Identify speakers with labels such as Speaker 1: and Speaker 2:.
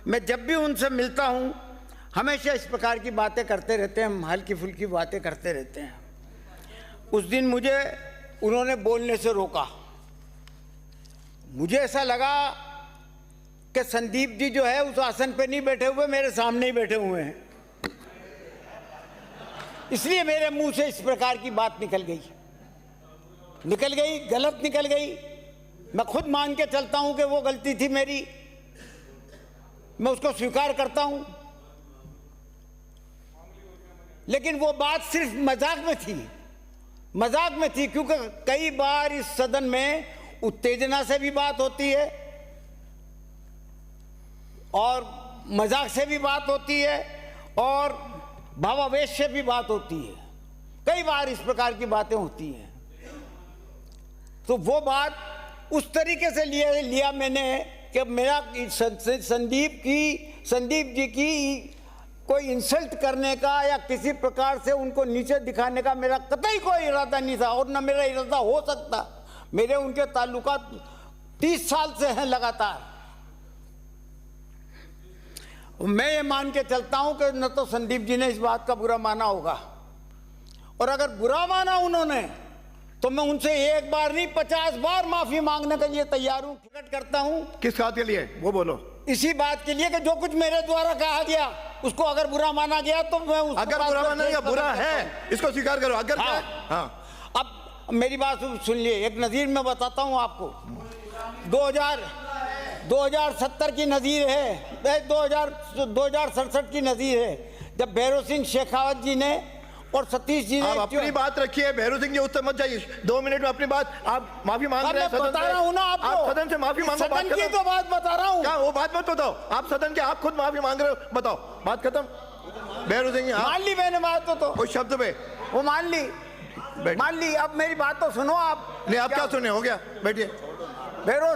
Speaker 1: मैं जब भी उनसे मिलता हूँ हमेशा इस प्रकार की बातें करते रहते हैं, हम हल्की फुल्की बातें करते रहते हैं। उस दिन मुझे उन्होंने बोलने से रोका। मुझे ऐसा लगा कि संदीप जी जो है उस आसन पे नहीं बैठे हुए, मेरे सामने ही बैठे हुए हैं, इसलिए मेरे मुंह से इस प्रकार की बात निकल गई, गलत निकल गई। मैं खुद मान के चलता हूं कि वो गलती थी मेरी, मैं उसको स्वीकार करता हूं, लेकिन वो बात सिर्फ मजाक में थी, क्योंकि कई बार इस सदन में उत्तेजना से भी बात होती है और मजाक से भी बात होती है और भावावेश से भी बात होती है। कई बार इस प्रकार की बातें होती हैं। तो वो बात उस तरीके से लिया मैंने कि मेरा संदीप जी की कोई इंसल्ट करने का या किसी प्रकार से उनको नीचे दिखाने का मेरा कतई कोई इरादा नहीं था और न मेरा इरादा हो सकता। मेरे उनके ताल्लुकात 30 साल से हैं लगातार। मैं ये मान के चलता हूं कि न तो संदीप जी ने इस बात का बुरा माना होगा, और अगर बुरा माना उन्होंने तो मैं उनसे एक बार नहीं 50 बार माफी मांगने के लिए तैयार हूं। प्रकट करता हूं।
Speaker 2: किस बात के लिए वो बोलो?
Speaker 1: इसी बात के लिए कि जो कुछ मेरे द्वारा कहा गया उसको अगर बुरा माना गया तो मैं
Speaker 2: अगर बुरा माना गया, बुरा है इसको स्वीकार करो। अगर हाँ।
Speaker 1: अब मेरी बात सुन लिए, एक नज़ीर मैं बताता हूं आपको। 2070 की नज़ीर है, 2067 की नज़ीर है, जब भैरव सिंह शेखावत जी ने और सतीश जी ने
Speaker 2: आप अपनी बात रखिए। भैरव सिंह जी उस मत जाइए। 2 मिनट में अपनी बात आप माफी मांग रहे हैं
Speaker 1: बता रहा हूं ना आपको।
Speaker 2: आप सदन से माफी मांगो।
Speaker 1: सदन की तो बात बता रहा हूं।
Speaker 2: क्या वो बात मत बताओ, आप सदन के आप खुद माफी मांग रहे हो, बताओ बात खत्म। भैरव सिंह
Speaker 1: मान ली मैंने बात तो
Speaker 2: उस शब्द पे
Speaker 1: वो मान ली। अब मेरी बात तो सुनो आप।
Speaker 2: नहीं, आप क्या सुने? हो गया, बैठिए।
Speaker 1: भैरव